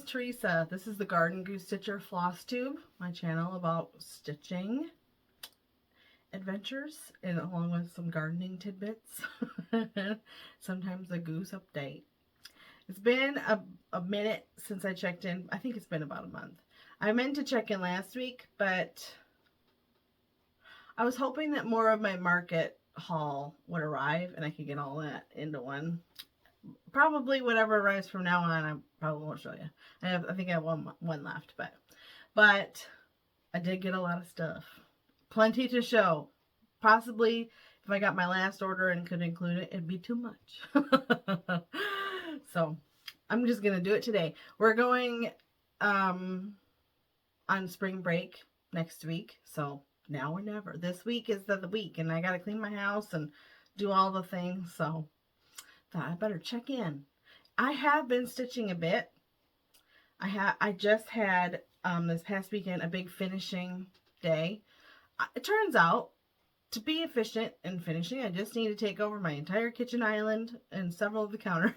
is Teresa. This is the Garden Goose Stitcher Flosstube, my channel about stitching adventures and along with some gardening tidbits. Sometimes a goose update. It's been a minute since I checked in. I think it's been about a month. I meant to check in last week, but I was hoping that more of my market haul would arrive and I could get all that into one. Probably whatever arrives from now on, I probably won't show you. I think I have one left, but I did get a lot of stuff. Plenty to show. Possibly, if I got my last order and could include it, it'd be too much. So, I'm just going to do it today. We're going on spring break next week, so now or never. This week is the week, and I got to clean my house and do all the things, so thought I better check in. I have been stitching a bit. I just had this past weekend a big finishing day. It turns out to be efficient in finishing, I just need to take over my entire kitchen island and several of the counters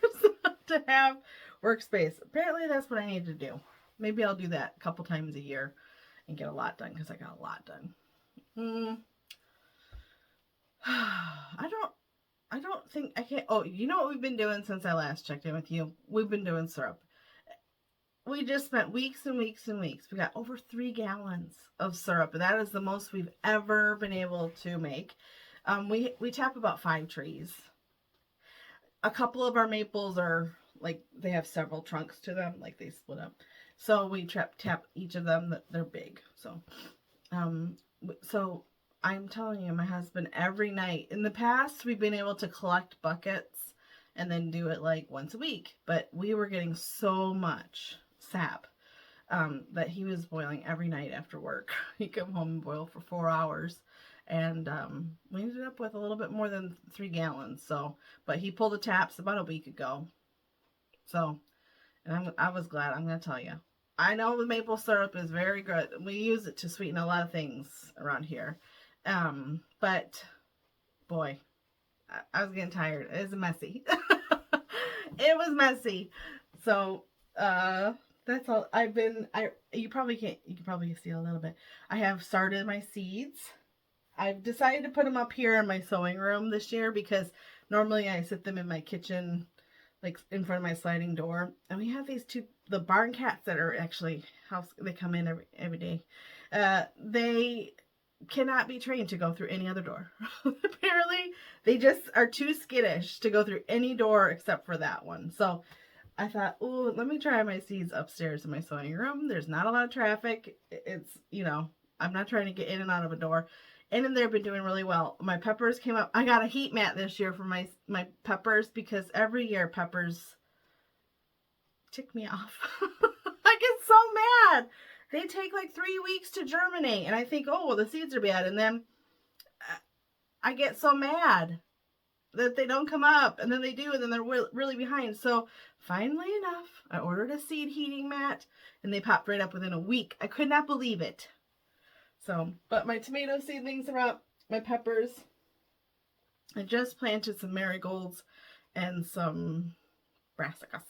to have workspace. Apparently that's what I need to do. Maybe I'll do that a couple times a year and get a lot done, because I got a lot done. I don't think I can't. Oh, you know what we've been doing since I last checked in with you? We've been doing syrup. We just spent weeks and weeks and weeks. We got over 3 gallons of syrup. That is the most we've ever been able to make. We tap about 5 trees. A couple of our maples are like, they have several trunks to them, like they split up. So we tap each of them. They're big. So I'm telling you, my husband, every night, in the past, we've been able to collect buckets and then do it like once a week. But we were getting so much sap that he was boiling every night after work. He'd come home and boil for 4 hours. And we ended up with a little bit more than 3 gallons. So, but he pulled the taps about a week ago. So, and I was glad. I'm going to tell you. I know the maple syrup is very good. We use it to sweeten a lot of things around here. But boy, I was getting tired. It was messy. It was messy. So, that's all. You can probably see a little bit. I have started my seeds. I've decided to put them up here in my sewing room this year because normally I sit them in my kitchen, like in front of my sliding door. And we have these the barn cats that are actually they come in every day. They cannot be trained to go through any other door. Apparently, they just are too skittish to go through any door except for that one. So I thought, oh, let me try my seeds upstairs in my sewing room. There's not a lot of traffic. It's, I'm not trying to get in and out of a door. And they've been doing really well. My peppers came up. I got a heat mat this year for my peppers because every year peppers tick me off. I get so mad. They take like 3 weeks to germinate. And I think, oh, well, the seeds are bad. And then I get so mad that they don't come up. And then they do. And then they're really behind. So finally enough, I ordered a seed heating mat. And they popped right up within a week. I could not believe it. So, but my tomato seedlings are up. My peppers. I just planted some marigolds and some brassicas.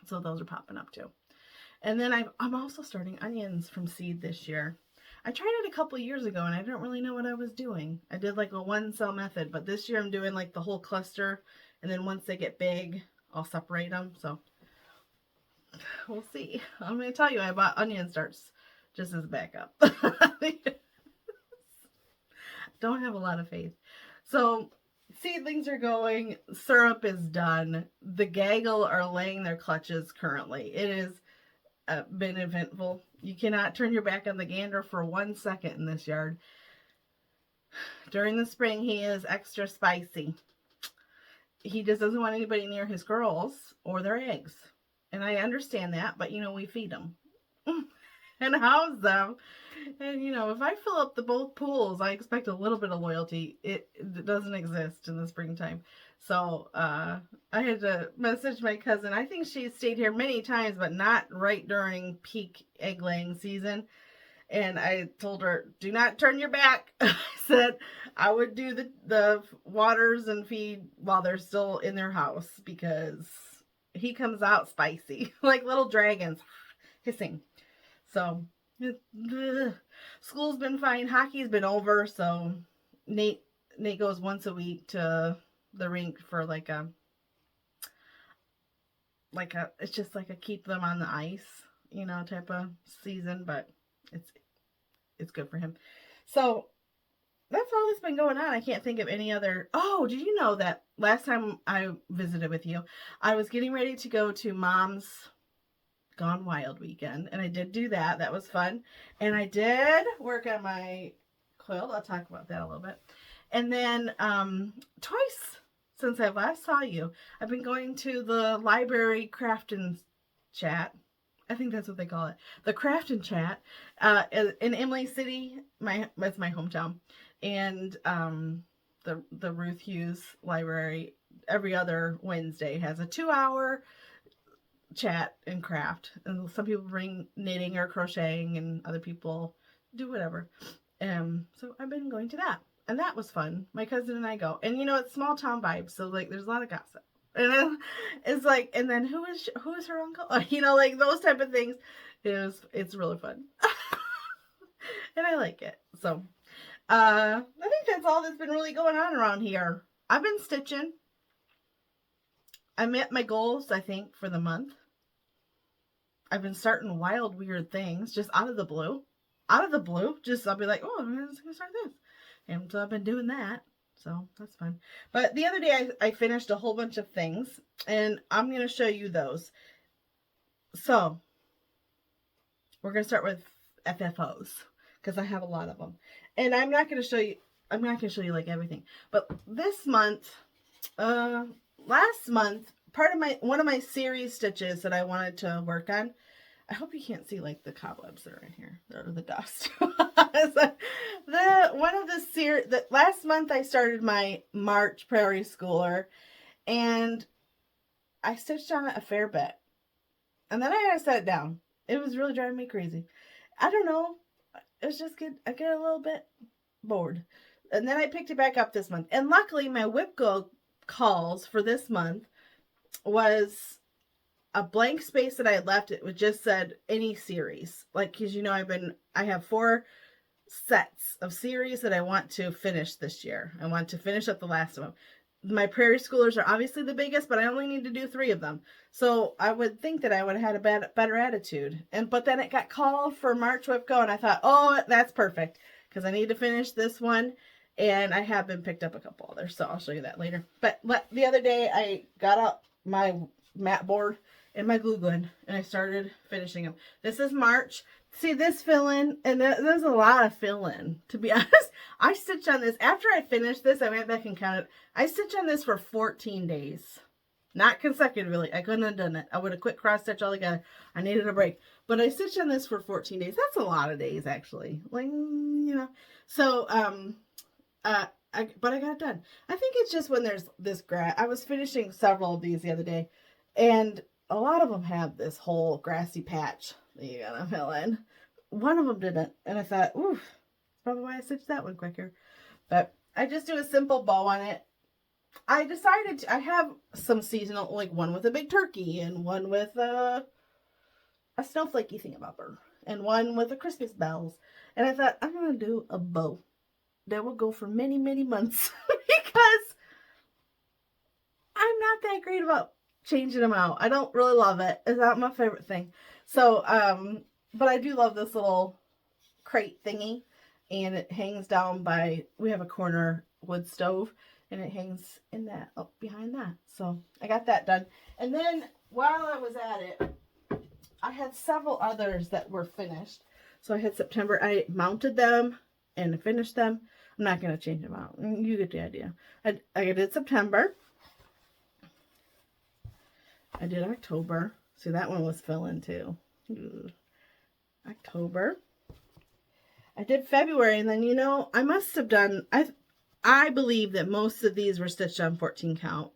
So those are popping up too. And then I'm also starting onions from seed this year. I tried it a couple years ago and I didn't really know what I was doing. I did like a 1-cell method, but this year I'm doing like the whole cluster. And then once they get big, I'll separate them. So we'll see. I'm going to tell you, I bought onion starts just as a backup. Don't have a lot of faith. So seedlings are going. Syrup is done. The gaggle are laying their clutches currently. It has been eventful. You cannot turn your back on the gander for 1 second in this yard. During the spring, he is extra spicy. He just doesn't want anybody near his girls or their eggs. And I understand that, but we feed them. And house them. And if I fill up both pools, I expect a little bit of loyalty. It doesn't exist in the springtime. So I had to message my cousin. I think she stayed here many times, but not right during peak egg laying season. And I told her, do not turn your back. I said I would do the waters and feed while they're still in their house, because he comes out spicy, like little dragons hissing. So school's been fine. Hockey's been over, so Nate goes once a week to the rink for like a it's just like a keep them on the ice, type of season, but it's good for him. So that's all that's been going on. I can't think of any other. Oh, did you know that last time I visited with you, I was getting ready to go to Mom's Gone Wild weekend, and I did do that. That was fun. And I did work on my quilt. I'll talk about that a little bit. And then twice since I last saw you, I've been going to the library craft and chat. I think that's what they call it. The craft and chat in Imlay City. That's my hometown. And the Ruth Hughes Library every other Wednesday has a 2-hour chat and craft. And some people bring knitting or crocheting, and other people do whatever. So I've been going to that. And that was fun. My cousin and I go. And it's small town vibes, so like there's a lot of gossip. And then it's like, and then who is her uncle? Like those type of things. It's really fun. And I like it. So I think that's all that's been really going on around here. I've been stitching. I met my goals, I think, for the month. I've been starting wild, weird things just out of the blue. Out of the blue. Just I'll be like, oh, I'm just going to start this. And so I've been doing that. So that's fun. But the other day I finished a whole bunch of things. And I'm going to show you those. So we're going to start with FFOs. Because I have a lot of them. And I'm not going to show you like everything. But this month, last month, one of my series stitches that I wanted to work on. I hope you can't see like the cobwebs that are in here, or the dust. Last month I started my March Prairie Schooler, and I stitched on it a fair bit, and then I had to set it down. It was really driving me crazy. I don't know. It's just I get a little bit bored, and then I picked it back up this month, and luckily my whip go calls for this month was a blank space that I had left. It just said any series, like, because I have 4 sets of series that I want to finish this year. I want to finish up the last of them. My Prairie Schoolers are obviously the biggest, but I only need to do 3 of them. So I would think that I would have had a better attitude. But then it got called for March Whip Go, and I thought, oh, that's perfect, because I need to finish this one. And I have been picked up a couple others, so I'll show you that later. But the other day I got out my mat board and my glue gun, and I started finishing them. This is March. See this fill-in, and there's a lot of fill-in, to be honest. I stitched on this. After I finished this, I went back and counted. I stitched on this for 14 days. Not consecutively. I couldn't have done it. I would have quit cross-stitch altogether. I needed a break. But I stitched on this for 14 days. That's a lot of days, actually. Like, So, but I got it done. I think it's just when there's this grass. I was finishing several of these the other day, and a lot of them have this whole grassy patch that you gotta fill in. One of them didn't, and I thought, ooh, that's probably why I stitched that one quicker. But I just do a simple bow on it. I decided I have some seasonal, like one with a big turkey, and one with a snowflakey thingamabobber, and one with the Christmas bells. And I thought, I'm gonna do a bow that will go for many, many months because I'm not that great about changing them out. I don't really love it. It's not my favorite thing. So, but I do love this little crate thingy, and it hangs down by, we have a corner wood stove, and it hangs in that, up behind that. So I got that done. And then while I was at it, I had several others that were finished. So I had September, I mounted them and finished them. I'm not going to change them out. You get the idea. I did September. I did October. See, that one was filling too. October. I did February, and then, I must have done, I believe that most of these were stitched on 14 count.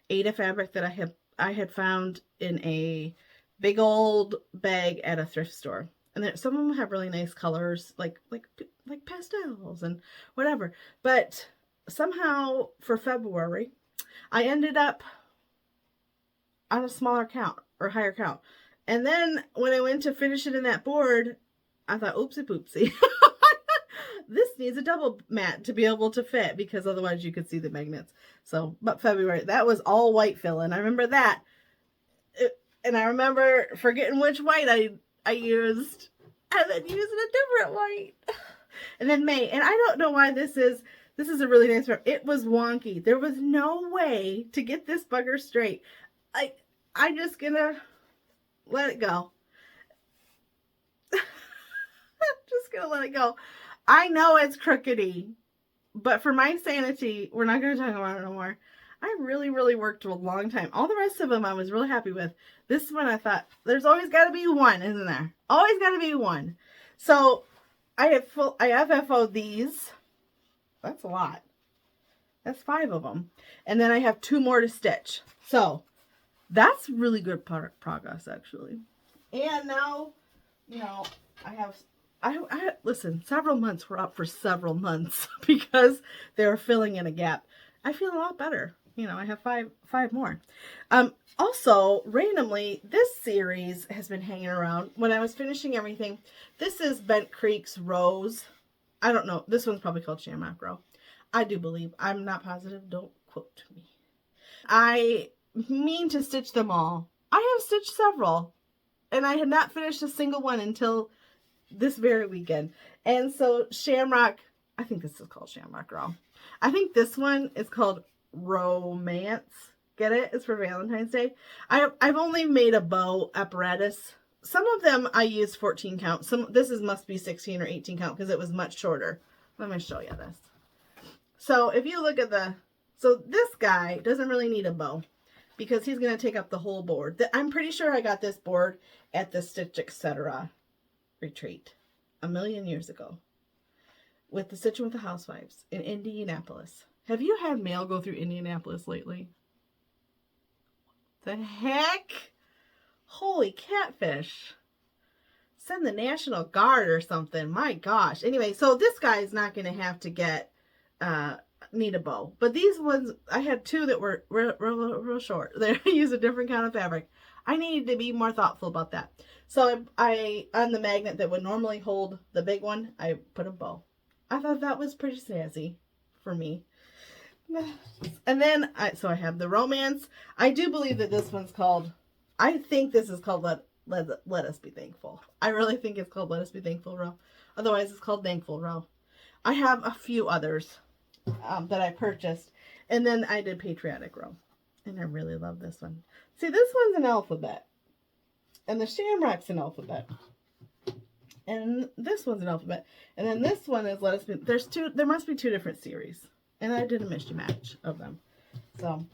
Ada fabric that I had found in a big old bag at a thrift store. And some of them have really nice colors, like pastels and whatever. But somehow for February, I ended up on a smaller count or higher count. And then when I went to finish it in that board, I thought, oopsie poopsie. This needs a double mat to be able to fit, because otherwise you could see the magnets. So, but February, that was all white fill. And I remember that. And I remember forgetting which white I used, and then using a different white. And then May, and I don't know why this is a really nice one. It was wonky. There was no way to get this bugger straight. I'm just gonna let it go. Just gonna let it go. I know it's crookedy, but for my sanity, we're not gonna talk about it no more. I really, really worked a long time. All the rest of them I was really happy with. This one I thought, there's always got to be one, isn't there? Always got to be one. So I FFO'd these. That's a lot. That's 5 of them. And then I have 2 more to stitch. So that's really good progress, actually. And now, you know, I listen, several months were up for several months because they were filling in a gap. I feel a lot better. You know, I have five more. Also, randomly, this series has been hanging around. When I was finishing everything, this is Bent Creek's Rose. I don't know. This one's probably called Shamrock Row. I do believe. I'm not positive. Don't quote me. I mean to stitch them all. I have stitched several. And I had not finished a single one until this very weekend. And so Shamrock, I think this is called Shamrock Row. I think this one is called Romance. Get it? It's for Valentine's Day. I've only made a bow apparatus. Some of them I use 14 count. Must be 16 or 18 count because it was much shorter. Let me show you this. So if you look at so this guy doesn't really need a bow because he's going to take up the whole board. I'm pretty sure I got this board at the Stitch Etc. retreat a million years ago with the Stitch with the Housewives in Indianapolis. Have you had mail go through Indianapolis lately? The heck? Holy catfish. Send the National Guard or something. My gosh. Anyway, so this guy is not going to have to need a bow. But these ones, I had 2 that were real short. They use a different kind of fabric. I needed to be more thoughtful about that. So I on the magnet that would normally hold the big one, I put a bow. I thought that was pretty snazzy for me. And then, so I have the Romance. I do believe that this one's called, I think this is called Let Us Be Thankful. I really think it's called Let Us Be Thankful Row. Otherwise, it's called Thankful Row. I have a few others that I purchased. And then I did Patriotic Row. And I really love this one. See, this one's an alphabet. And the Shamrock's an alphabet. And this one's an alphabet. And then this one is Let Us Be. There must be 2 different series. And I did a mismatch of them. So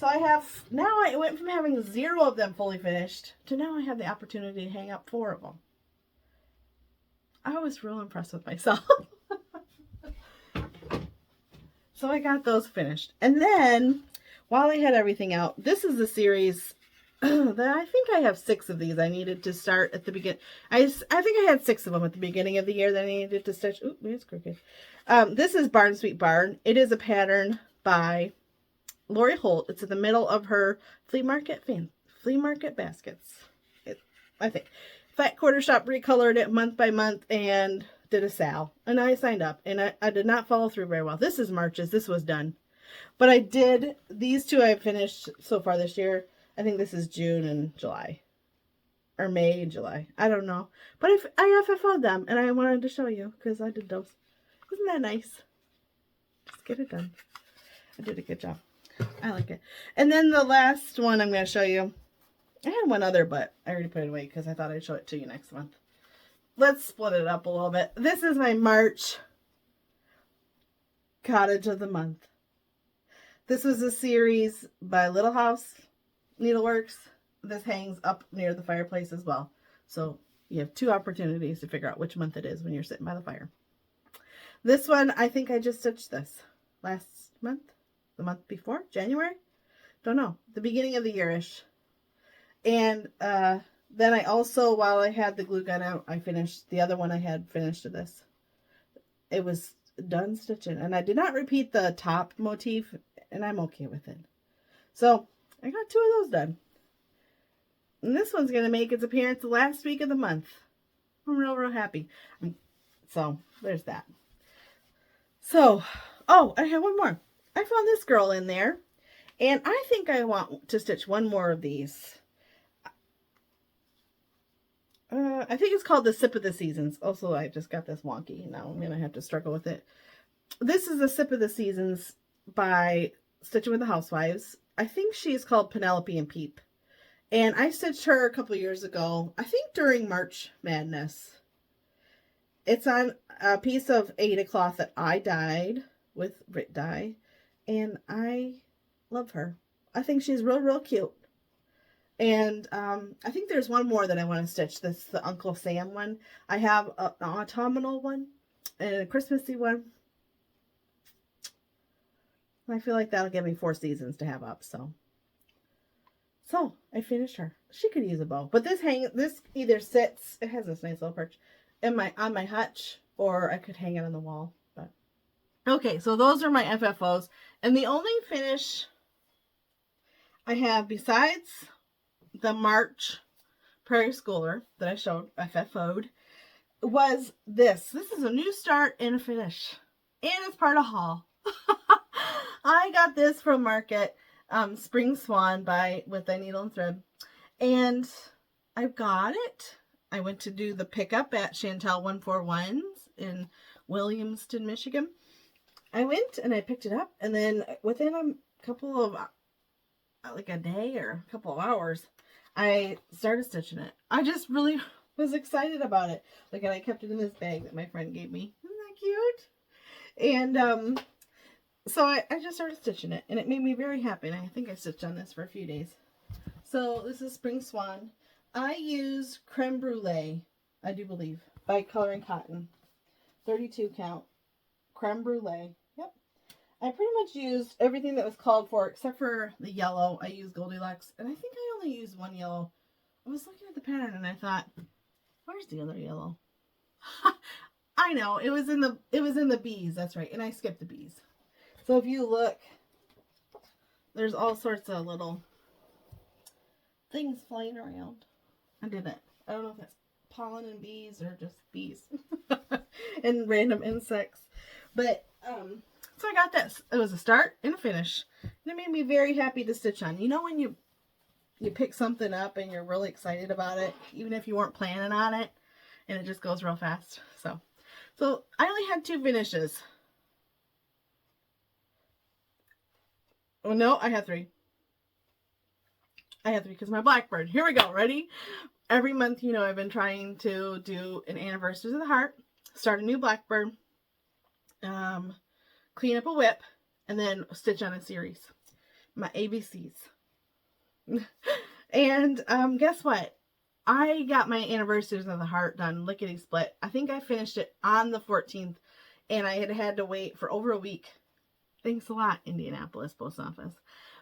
I have, now I went from having 0 of them fully finished to now I have the opportunity to hang up 4 of them. I was real impressed with myself. So I got those finished. And then, while I had everything out, this is the series that I think I have 6 of these I needed to start at the beginning. I think I had 6 of them at the beginning of the year that I needed to stitch. Ooh, it's crooked. This is Barn Sweet Barn. It is a pattern by Lori Holt. It's in the middle of her flea market baskets. I think. Fat Quarter Shop recolored it month by month and did a sale. And I signed up. And I did not follow through very well. This is March's. This was done. But I did. These 2 I finished so far this year. I think this is June and July. Or May and July. I don't know. But I FFO'd them. And I wanted to show you. Because I did those. Isn't that nice? Just get it done. I did a good job. I like it. And then the last one I'm going to show you. I had one other, but I already put it away because I thought I'd show it to you next month. Let's split it up a little bit. This is my March Cottage of the Month. This was a series by Little House Needleworks. This hangs up near the fireplace as well. So you have 2 opportunities to figure out which month it is when you're sitting by the fire. This one, I think I just stitched this last month, the month before, January. Don't know, the beginning of the year-ish. And then I also, while I had the glue gun out, I finished the other one I had finished to this. It was done stitching. And I did not repeat the top motif, and I'm okay with it. So I got 2 of those done. And this one's going to make its appearance the last week of the month. I'm real happy. So, there's that. So, oh, I have one more. I found this girl in there. And I think I want to stitch one more of these. I think it's called the Sip of the Seasons. Also, I just got this wonky. Now I'm going to have to struggle with it. This is the Sip of the Seasons by Stitching with the Housewives. I think she's called Penelope and Peep. And I stitched her a couple years ago. I think during March Madness. It's on a piece of Aida cloth that I dyed with Rit dye. And I love her. I think she's real cute. And I think there's one more that I want to stitch. This is the Uncle Sam one. I have an autumnal one and a Christmassy one. I feel like that'll give me 4 seasons to have up. So I finished her. She could use a bow, but this either sits. It has this nice little perch on my hutch, or I could hang it on the wall. But okay, so those are my FFOs, and the only finish I have besides the March Prairie Schooler that I showed FFO'd was this. This is a new start and a finish, and it's part of haul. I got this from Market, Spring Swan with a needle and thread, and I got it. I went to do the pickup at Chantel 141s in Williamston, Michigan. I went and I picked it up, and then within a couple of, like a day or a couple of hours, I started stitching it. I just really was excited about it. Like, and I kept it in this bag that my friend gave me. Isn't that cute? And so I just started stitching it, and it made me very happy. And I think I stitched on this for a few days. So this is Spring Swan. I use Creme Brulee, I do believe, by Coloring Cotton. 32 count. Creme Brulee. Yep. I pretty much used everything that was called for, except for the yellow. I used Goldilocks, and I think I only used one yellow. I was looking at the pattern, and I thought, where's the other yellow? I know, it was in the bees, that's right, and I skipped the bees. So if you look, there's all sorts of little things flying around. I don't know if that's pollen and bees or just bees and random insects. But so I got this. It was a start and a finish, and it made me very happy to stitch on. You know when you pick something up and you're really excited about it, even if you weren't planning on it, and it just goes real fast. So I only had 2 finishes. Oh no, I had 3. I had 3 because my Blackbird. Here we go. Ready? Every month, you know, I've been trying to do an Anniversaries of the Heart, start a new Blackbird, clean up a whip, and then stitch on a series. My ABCs. And guess what? I got my Anniversaries of the Heart done lickety split. I think I finished it on the 14th, and I had to wait for over a week. Thanks a lot, Indianapolis Post Office,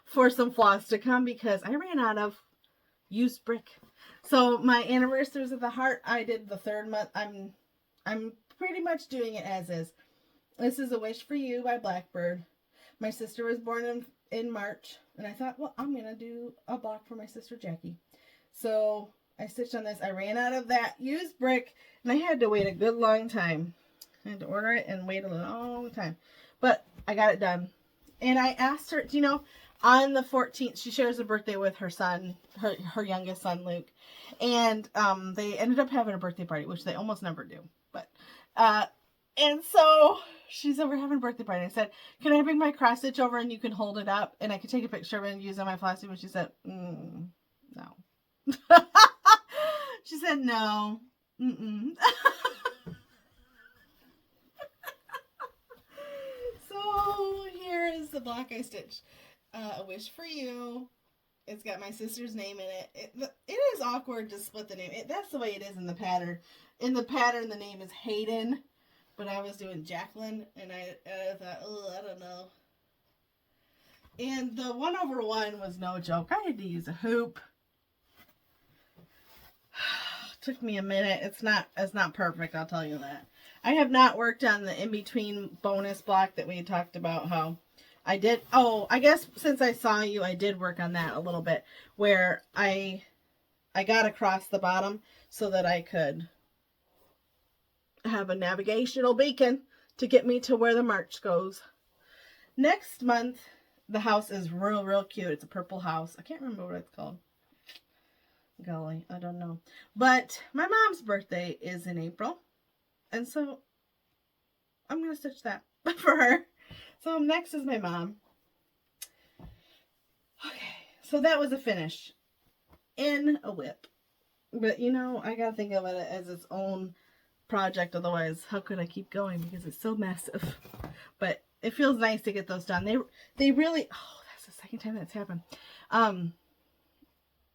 for some floss to come because I ran out of used brick. So my Anniversaries of the Heart, I did the 3rd month. I'm pretty much doing it as is. This is A Wish for You by Blackbird. My sister was born in March, and I thought, well, I'm going to do a block for my sister Jackie. So I stitched on this. I ran out of that used brick, and I had to wait a good long time. I had to order it and wait a long time. But I got it done. And I asked her, you know, on the 14th, she shares a birthday with her son, her youngest son, Luke. And they ended up having a birthday party, which they almost never do. But, and so she said, we're having a birthday party. I said, can I bring my cross stitch over and you can hold it up? And I could take a picture of it and use it on my Flosstube. And she said, no. She said, no. So here is the block I stitched. A Wish for You. It's got my sister's name in it. It is awkward to split the name. That's the way it is in the pattern. In the pattern, the name is Hayden. But I was doing Jacqueline, and I thought, oh, I don't know. And the 1/1 was no joke. I had to use a hoop. Took me a minute. It's not perfect, I'll tell you that. I have not worked on the in-between bonus block that we talked about how I did. Oh, I guess since I saw you, I did work on that a little bit, where I I got across the bottom so that I could have a navigational beacon to get me to where the march goes. Next month, the house is real cute. It's a purple house. I can't remember what it's called. Golly, I don't know. But my mom's birthday is in April. And so I'm going to stitch that for her. So next is my mom. Okay, so that was a finish in a whip. But you know, I got to think of it as its own project. Otherwise, how could I keep going? Because it's so massive. But it feels nice to get those done. They really, oh, that's the second time that's happened.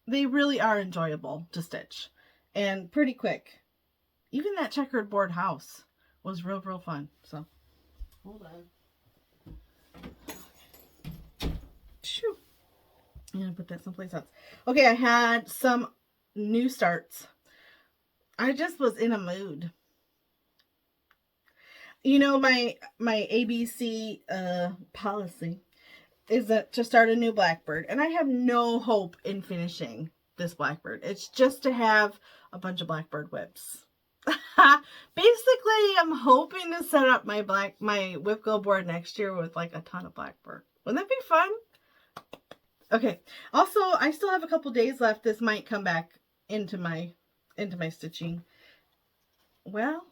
They really are enjoyable to stitch and pretty quick. Even that checkered board house was real fun. So, hold on. Shoo. I'm going to put that someplace else. Okay, I had some new starts. I just was in a mood. You know, my ABC policy is that to start a new Blackbird. And I have no hope in finishing this Blackbird. It's just to have a bunch of Blackbird whips. Basically, I'm hoping to set up my whip go board next year with like a ton of Blackbird. Wouldn't that be fun? Okay. Also, I still have a couple days left. This might come back into my stitching. Well,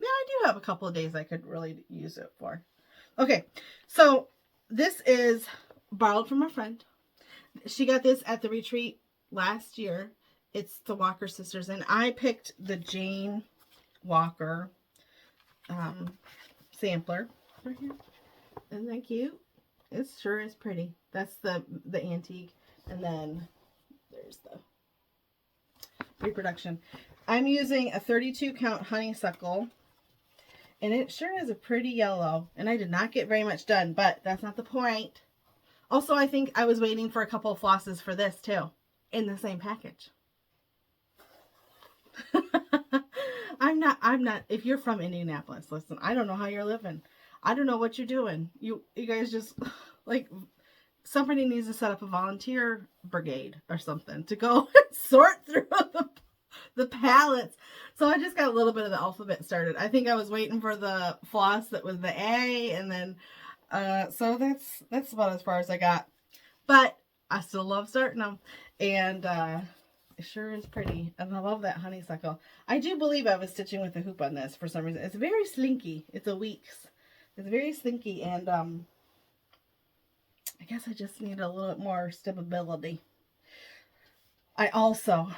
yeah, I do have a couple of days I could really use it for. Okay, so this is borrowed from a friend. She got this at the retreat last year. It's the Walker Sisters, and I picked the Jane Walker sampler right here. Isn't that cute? It sure is pretty. That's the antique, and then there's the reproduction. I'm using a 32 count honeysuckle, and it sure is a pretty yellow, and I did not get very much done, but that's not the point. Also, I think I was waiting for a couple of flosses for this too, in the same package. I'm not, if you're from Indianapolis, listen, I don't know how you're living. I don't know what you're doing. You guys just, like, somebody needs to set up a volunteer brigade or something to go sort through the pallets. So I just got a little bit of the alphabet started. I think I was waiting for the floss that was the A, and then, so that's about as far as I got. But I still love starting them, and it sure is pretty, and I love that honeysuckle. I do believe I was stitching with a hoop on this for some reason. It's very slinky. It's a Weeks. It's very slinky, and I guess I just need a little bit more stability. I also,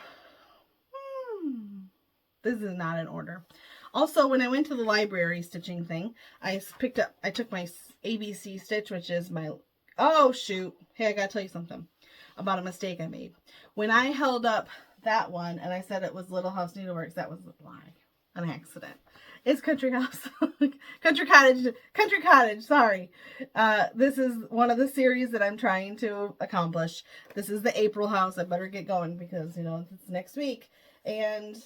this is not in order. Also, when I went to the library stitching thing, I took my ABC stitch, which is my, oh shoot, hey, I gotta tell you something about a mistake I made. When I held up that one and I said it was Little House Needleworks, that was a lie, an accident. It's Country House, Country Cottage, sorry. This is one of the series that I'm trying to accomplish. This is the April house. I better get going because, you know, it's next week. And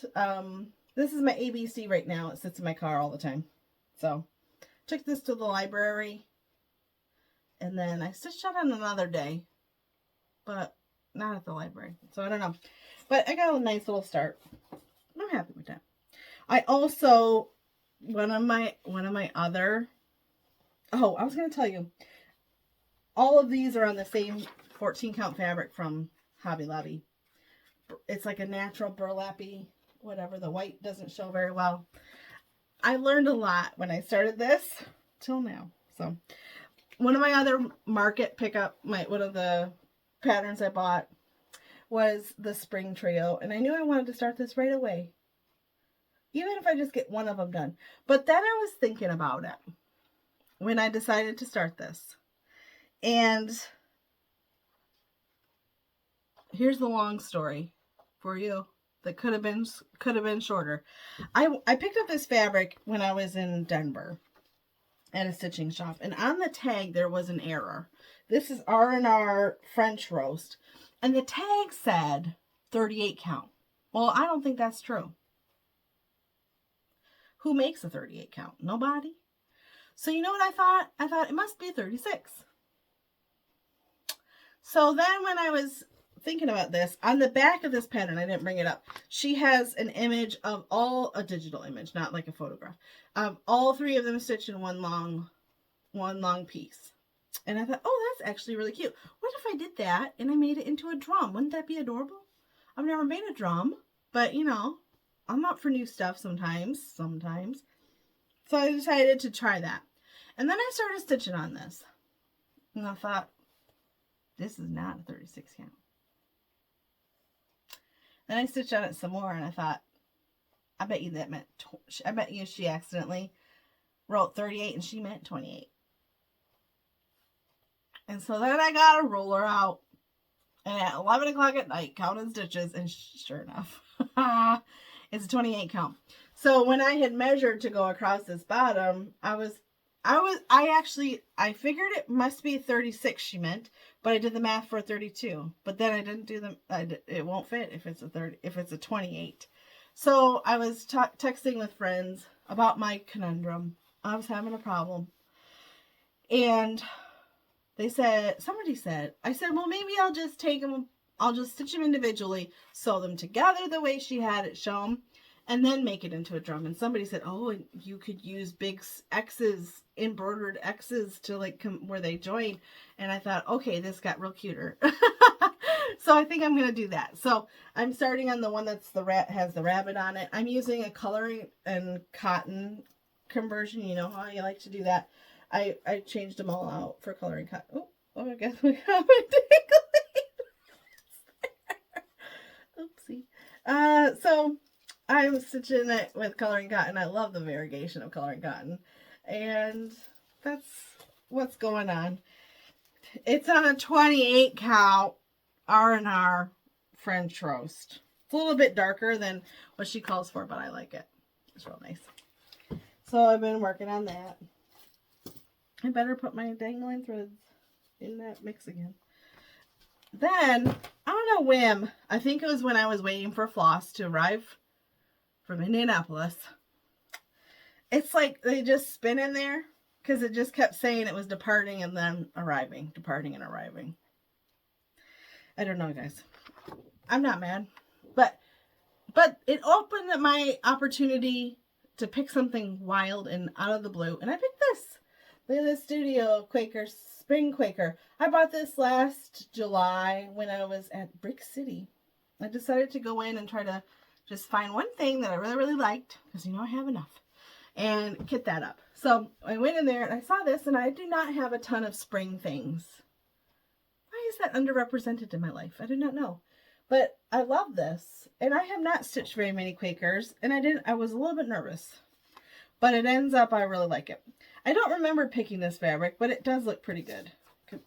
this is my ABC right now. It sits in my car all the time. So, took this to the library. And then I stitched it on another day. But not at the library. So, I don't know. But I got a nice little start. I'm happy with that. I also, one of my other, oh, I was going to tell you, all of these are on the same 14 count fabric from Hobby Lobby. It's like a natural burlappy, whatever. The white doesn't show very well. I learned a lot when I started this till now. So one of my other market pickup, one of the patterns I bought was the Spring Trio. And I knew I wanted to start this right away. Even if I just get one of them done. But then I was thinking about it when I decided to start this. And here's the long story for you that could have been shorter. I picked up this fabric when I was in Denver at a stitching shop, and on the tag there was an error. This is R&R French roast, and the tag said 38 count. Well, I don't think that's true. Who makes a 38 count? Nobody. So you know what I thought? I thought it must be 36. So then when I was thinking about this, on the back of this pattern, I didn't bring it up, she has an image of a digital image, not like a photograph, of all three of them stitched in one long piece. And I thought, oh, that's actually really cute. What if I did that and I made it into a drum? Wouldn't that be adorable? I've never made a drum, but you know, I'm up for new stuff sometimes. So I decided to try that. And then I started stitching on this. And I thought, this is not a 36 count. Then I stitched on it some more and I thought, I bet you she accidentally wrote 38 and she meant 28. And so then I got a ruler out and at 11 o'clock at night counted stitches, and sure enough, it's a 28 count. So when I had measured to go across this bottom, I figured it must be 36 she meant, but I did the math for 32. But then I didn't do it won't fit if it's a 28. So I was texting with friends about my conundrum. I was having a problem. And somebody said, I said, well, maybe I'll just stitch them individually, sew them together the way she had it shown, and then make it into a drum. And somebody said, oh, and you could use big X's, embroidered X's to like where they join. And I thought, okay, this got real cuter. So I think I'm going to do that. So I'm starting on the one that's has the rabbit on it. I'm using a coloring and cotton conversion. You know how you like to do that. I changed them all out for coloring cotton. Oh, I guess we have a oopsie. So I'm stitching it with coloring cotton. I love the variegation of coloring cotton. And that's what's going on. It's on a 28 count R&R French roast. It's a little bit darker than what she calls for, but I like it. It's real nice. So I've been working on that. I better put my dangling threads in that mix again. Then, on a whim, I think it was when I was waiting for Floss to arrive from Indianapolis. It's like they just spin in there because it just kept saying it was departing and then arriving, departing and arriving. I don't know, guys. I'm not mad. But it opened up my opportunity to pick something wild and out of the blue. And I picked this. The Studio Quaker, Spring Quaker. I bought this last July when I was at Brick City. I decided to go in and try to just find one thing that I really, really liked, because you know I have enough, and kit that up. So I went in there and I saw this, and I do not have a ton of spring things. Why is that underrepresented in my life? I do not know. But I love this, and I have not stitched very many Quakers, and I was a little bit nervous. But it ends up, I really like it. I don't remember picking this fabric, but it does look pretty good.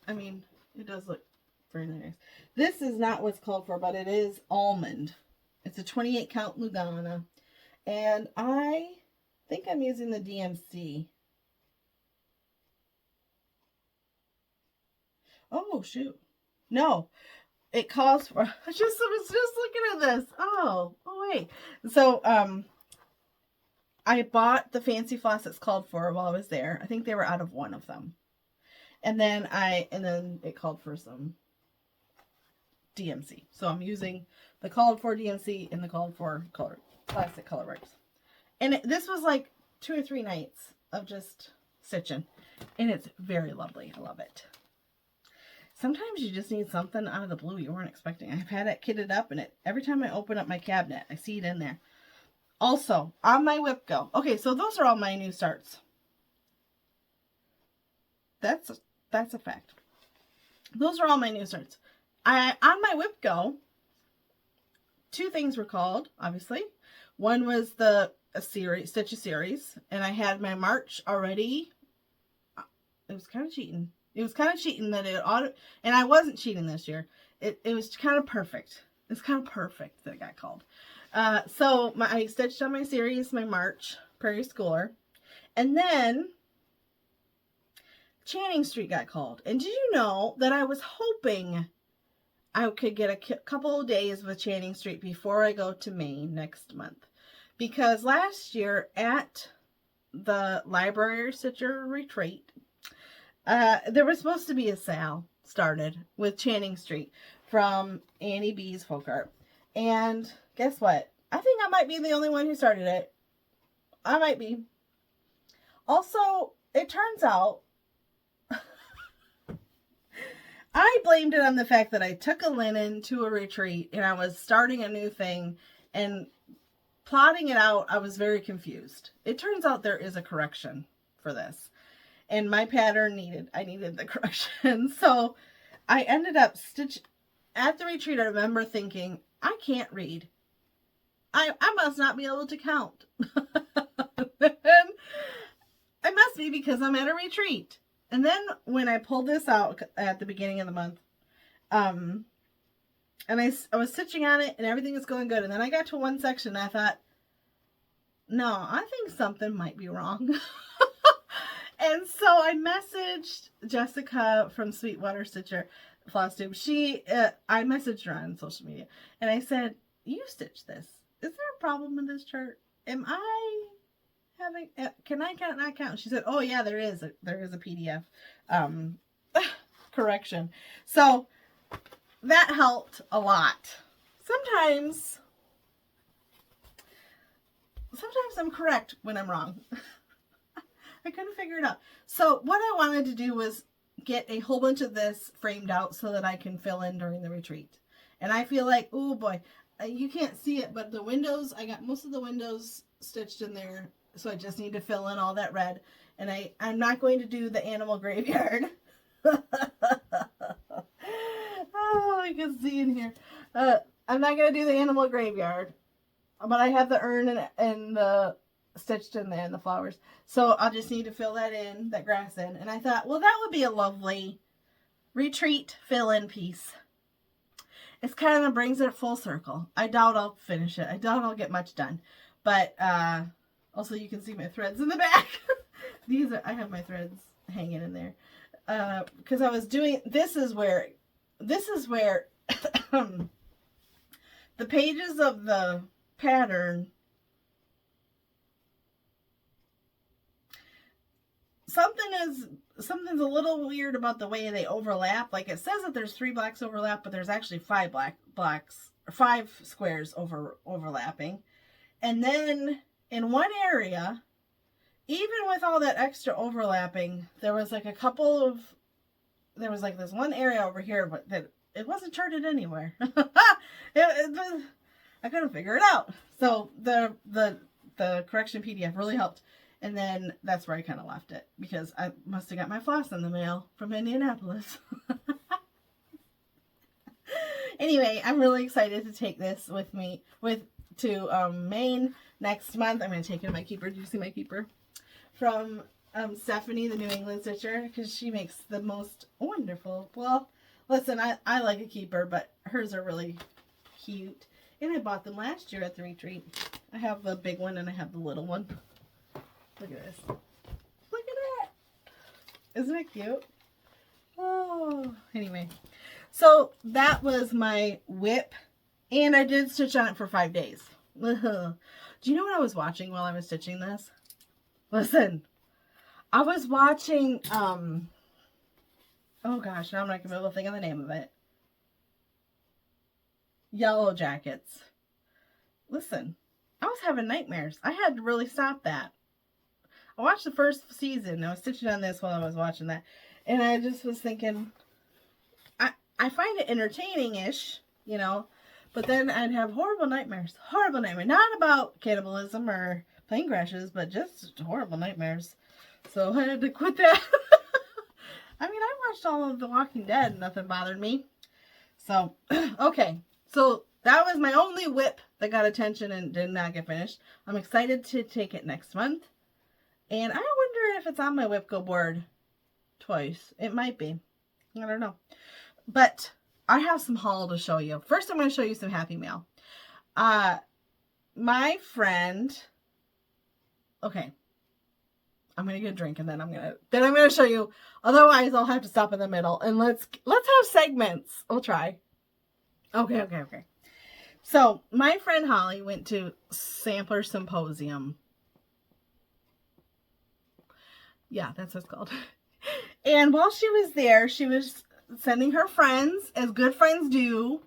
I mean, it does look very nice. This is not what's called for, but it is almond. It's a 28 count Lugana. And I think I'm using the DMC. Oh, shoot. No, it calls for, I was just looking at this. Oh, wait. So, I bought the fancy floss that's called for while I was there. I think they were out of one of them. And then it called for some DMC. So I'm using the called for DMC and the called for classic Colorworks. And this was like 2 or 3 nights of just stitching. And it's very lovely. I love it. Sometimes you just need something out of the blue you weren't expecting. I've had it kitted up, and every time I open up my cabinet, I see it in there. Also, on my whip go. Okay, so those are all my new starts. That's a fact. Those are all my new starts. On my whip go, 2 things were called, obviously. One was Stitch a Series, and I had my March already. It was kind of cheating. It was kind of cheating that and I wasn't cheating this year. It was kind of perfect. It's kind of perfect that it got called. So I stitched on my series, my March Prairie Schooler, and then Channing Street got called. And did you know that I was hoping I could get a couple of days with Channing Street before I go to Maine next month? Because last year at the Library Stitcher Retreat, there was supposed to be a sale started with Channing Street from Annie B's Folk Art. And guess what? I think I might be the only one who started it. I might be. Also, it turns out I blamed it on the fact that I took a linen to a retreat and I was starting a new thing, and plotting it out, I was very confused. It turns out there is a correction for this. And my pattern I needed the correction. So I ended up at the retreat. I remember thinking, I can't read. I must not be able to count. I must be because I'm at a retreat. And then when I pulled this out at the beginning of the month, and I was stitching on it and everything was going good. And then I got to one section and I thought, no, I think something might be wrong. And so I messaged Jessica from Sweetwater Stitcher, Flosstube. I messaged her on social media and I said, you stitched this. Is there a problem in this chart? Am I having, can I not count? She said, oh yeah, there is a PDF correction. So that helped a lot. Sometimes I'm correct when I'm wrong. I couldn't figure it out. So what I wanted to do was get a whole bunch of this framed out so that I can fill in during the retreat. And I feel like, oh boy, you can't see it, but the windows, I got most of the windows stitched in there. So I just need to fill in all that red. And I'm not going to do the animal graveyard. Oh, you can see in here. I'm not going to do the animal graveyard. But I have the urn and the stitched in there and the flowers. So I'll just need to fill that in, that grass in. And I thought, well, that would be a lovely retreat fill-in piece. It kind of brings it full circle. I doubt I'll finish it. I doubt I'll get much done. But also you can see my threads in the back. I have my threads hanging in there. Because I was doing, this is where the pages of the pattern, something's a little weird about the way they overlap. Like it says that there's 3 blocks overlap, but there's actually 5 5 squares overlapping. And then in one area, even with all that extra overlapping, there was like this one area over here, but that it wasn't charted anywhere. I couldn't figure it out. So the correction PDF really helped. And then that's where I kind of left it because I must have got my floss in the mail from Indianapolis. Anyway, I'm really excited to take this with me to Maine next month. I'm going to take it to my keeper. Do you see my keeper? From Stephanie, the New England Stitcher, because she makes the most wonderful. Well, listen, I like a keeper, but hers are really cute. And I bought them last year at the retreat. I have the big one and I have the little one. Look at this. Look at that. Isn't it cute? Oh, anyway. So that was my whip. And I did stitch on it for 5 days. Do you know what I was watching while I was stitching this? Listen. I was watching, oh gosh, now I'm not going to be able to think of the name of it. Yellow Jackets. Listen, I was having nightmares. I had to really stop that. I watched the first season. I was stitching on this while I was watching that. And I just was thinking, I find it entertaining-ish, you know. But then I'd have horrible nightmares. Horrible nightmares. Not about cannibalism or plane crashes, but just horrible nightmares. So I had to quit that. I mean, I watched all of The Walking Dead and nothing bothered me. So, okay. So that was my only whip that got attention and did not get finished. I'm excited to take it next month. And I wonder if it's on my whip go board twice. It might be. I don't know. But I have some haul to show you. First, I'm going to show you some Happy Mail. My friend... Okay. I'm going to get a drink and then I'm going to show you. Otherwise, I'll have to stop in the middle. And let's have segments. We'll try. Okay. So, my friend Holly went to Sampler Symposium. Yeah, that's what it's called. And while she was there, she was sending her friends, as good friends do,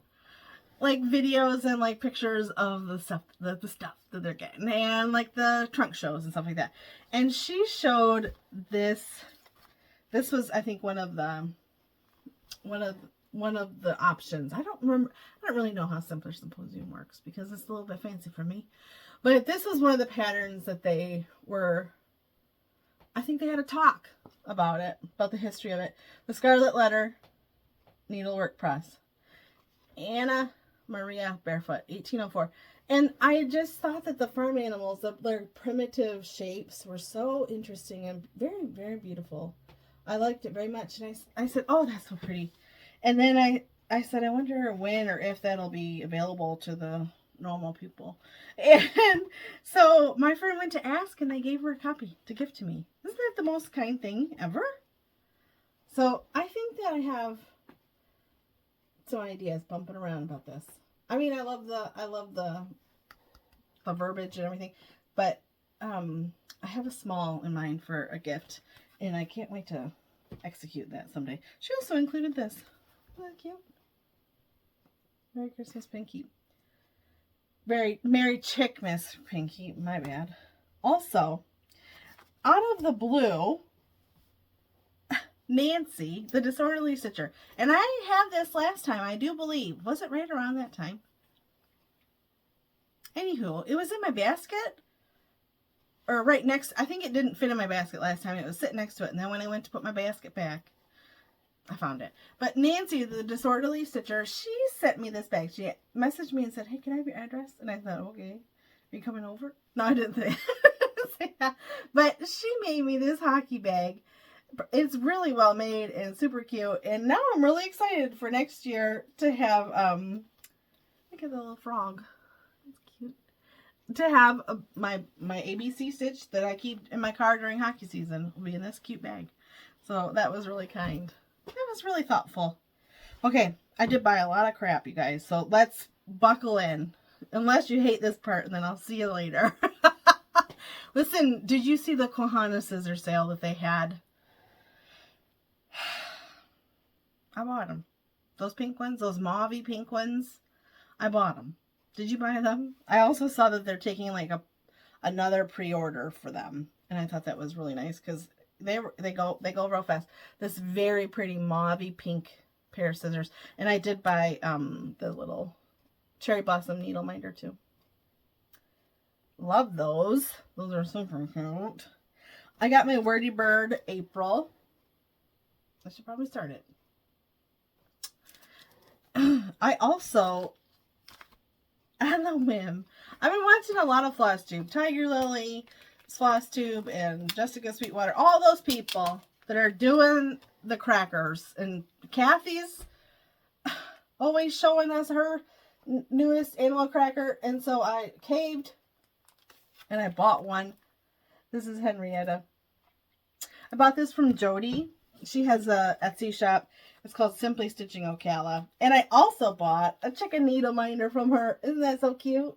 like videos and like pictures of the stuff that they're getting, and like the trunk shows and stuff like that. And she showed this. This was, I think, one of the options. I don't really know how Simpler Symposium works because it's a little bit fancy for me. But this was one of the patterns that they were, I think they had a talk about it, about the history of it. The Scarlet Letter Needlework Press. Anna Maria Barefoot, 1804. And I just thought that the farm animals, their primitive shapes were so interesting and very, very beautiful. I liked it very much. And I said, oh, that's so pretty. And then I said, I wonder when or if that'll be available to the normal people. And so my friend went to ask, and they gave her a copy to gift to me. Isn't that the most kind thing ever? So I think that I have some ideas bumping around about this. I mean, I love the verbiage and everything, but I have a small in mind for a gift, and I can't wait to execute that someday. She also included this. Isn't that cute? Merry Christmas, Pinky. Merry Chickmas, Pinky. My bad. Also, out of the blue, Nancy, the Disorderly Stitcher. And I had this last time, I do believe. Was it right around that time? Anywho, it was in my basket. Or right next, I think it didn't fit in my basket last time. It was sitting next to it. And then when I went to put my basket back, I found it. But Nancy, the Disorderly Stitcher, she sent me this bag. She messaged me and said, hey, can I have your address? And I thought, okay. Are you coming over? No, I didn't say that. But she made me this hockey bag. It's really well made and super cute. And now I'm really excited for next year to have, look at the little frog. It's cute. To have my ABC stitch that I keep in my car during hockey season will be in this cute bag. So that was really kind. That was really thoughtful. Okay, I did buy a lot of crap, you guys. So let's buckle in. Unless you hate this part, and then I'll see you later. Listen, did you see the Kohana scissor sale that they had? I bought them. Those pink ones, those mauve-y pink ones. I bought them. Did you buy them? I also saw that they're taking like another pre-order for them. And I thought that was really nice because they go real fast. This very pretty mauve-y pink pair of scissors. And I did buy the little cherry blossom needle minder too. Love those. Those are super cute. I got my Wordy Bird April. I should probably start it. I also, on a whim, I've been watching a lot of Flosstube. Tiger Lily, Flosstube, and Jessica Sweetwater. All those people that are doing the crackers. And Kathy's always showing us her newest animal cracker. And so I caved and I bought one. This is Henrietta. I bought this from Jody. She has a Etsy shop. It's called Simply Stitching Ocala. And I also bought a chicken needle minder from her. Isn't that so cute?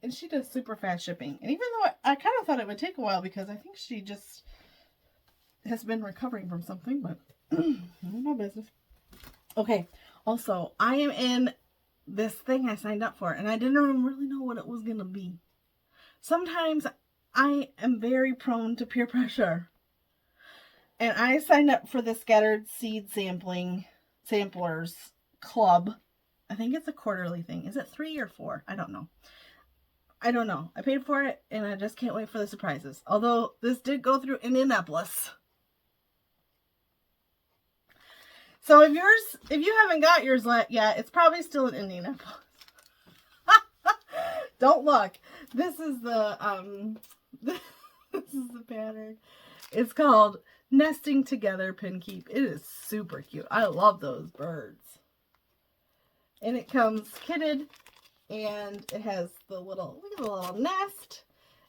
And she does super fast shipping. And even though I kind of thought it would take a while because I think she just has been recovering from something, but no business. Okay. Also, I am in this thing I signed up for, and I didn't even really know what it was going to be. Sometimes I am very prone to peer pressure. And I signed up for the Scattered Seed Samplers Club. I think it's a quarterly thing. Is it 3 or 4? I don't know. I paid for it, and I just can't wait for the surprises. Although, this did go through Indianapolis. So if you haven't got yours yet, it's probably still in Indianapolis. Don't look. This is the pattern. It's called Nesting Together Pin Keep. It is super cute. I love those birds. And it comes kitted, and it has the little, look at the little nest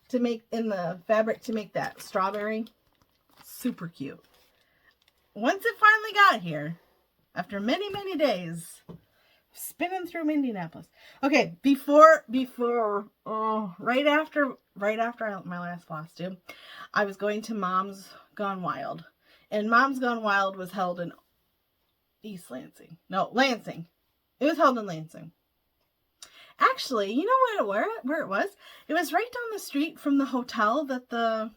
to make in the fabric to make that strawberry. Super cute. Once it finally got here, after many, many days, spinning through Indianapolis. Okay, right after my last Flosstube, I was going to Mom's Gone Wild. And Mom's Gone Wild was held in East Lansing. No, Lansing. It was held in Lansing. Actually, you know where it was? It was right down the street from the hotel that the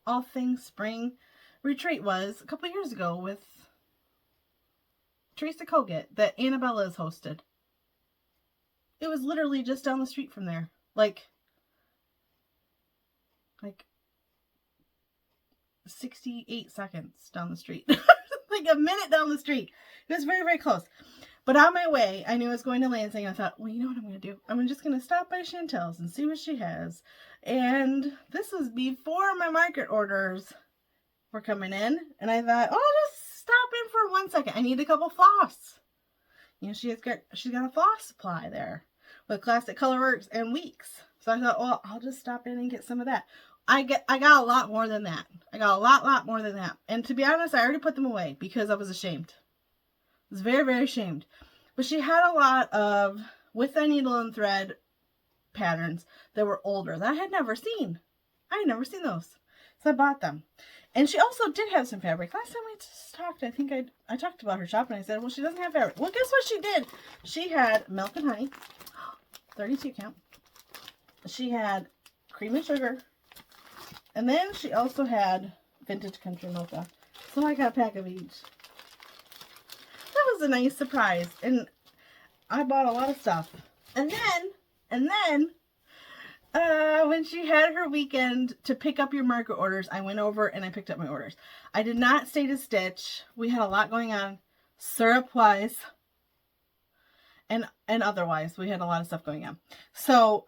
All Things Spring retreat was a couple years ago with Teresa Kogut that Annabella's hosted. It was literally just down the street from there. Like 68 seconds down the street. Like a minute down the street. It was very, very close. But on my way, I knew I was going to Lansing. I thought, well, you know what I'm going to do? I'm just going to stop by Chantel's and see what she has. And this was before my market orders were coming in. And I thought, oh, I'll just stop in for 1 second. I need a couple floss. You know, she's got a floss supply there with Classic Colorworks and Weeks. So I thought, well, I'll just stop in and get some of that. I got a lot more than that. I got a lot more than that. And to be honest, I already put them away because I was ashamed. I was very, very ashamed. But she had a lot of with the needle and thread patterns that were older that I had never seen. I had never seen those. So I bought them. And she also did have some fabric. Last time we talked, I think I talked about her shop and I said, well, she doesn't have fabric. Well, guess what she did? She had Milk and Honey, 32 count. She had Cream and Sugar. And then she also had Vintage Country Mocha. So I got a pack of each. That was a nice surprise. And I bought a lot of stuff. And then, when she had her weekend to pick up your market orders, I went over and I picked up my orders. I did not stay to stitch. We had a lot going on, syrup-wise and otherwise. We had a lot of stuff going on. So,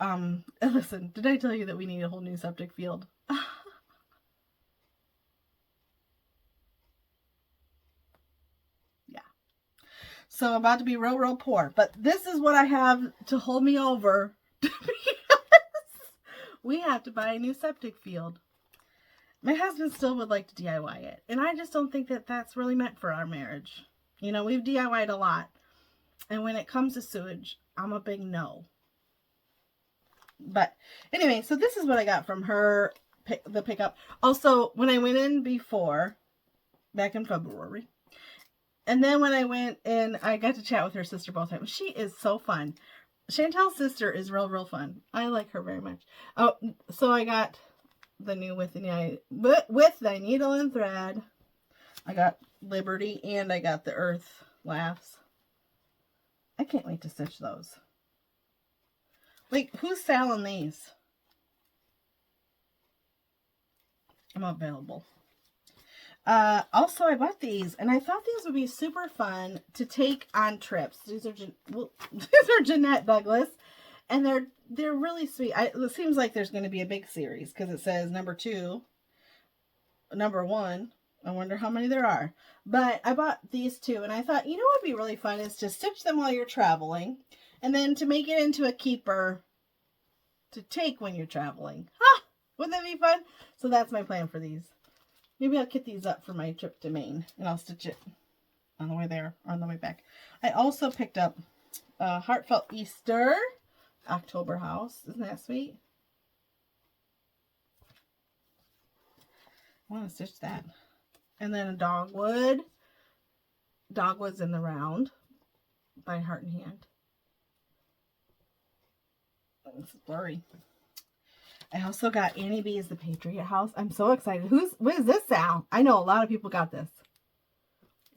listen, did I tell you that we need a whole new septic field? Yeah. So I'm about to be real, real poor. But this is what I have to hold me over. We have to buy a new septic field. My husband still would like to DIY it. And I just don't think that that's really meant for our marriage. You know, we've DIY'd a lot. And when it comes to sewage, I'm a big no. But anyway, so this is what I got from her, the pickup. Also, when I went in before, back in February, and then when I went in, I got to chat with her sister both times. She is so fun. Chantel's sister is real, real fun. I like her very much. Oh, so I got the new with the needle and thread. I got Liberty and I got the Earth Laughs. I can't wait to stitch those. Like, who's selling these? I'm available. Also, I bought these, and I thought these would be super fun to take on trips. These are Jeanette Douglas, and they're really sweet. It seems like there's going to be a big series because it says number 2, number 1. I wonder how many there are. But I bought these 2, and I thought, you know what would be really fun is to stitch them while you're traveling, and then to make it into a keeper to take when you're traveling. Ha! Wouldn't that be fun? So that's my plan for these. Maybe I'll kit these up for my trip to Maine, and I'll stitch it on the way there or on the way back. I also picked up Heartfelt Easter October House. Isn't that sweet? I want to stitch that. And then a Dogwood. Dogwood's in the Round by Heart and Hand. Oh, this is blurry. I also got Annie B's The Patriot House. I'm so excited. When is this sale? I know a lot of people got this.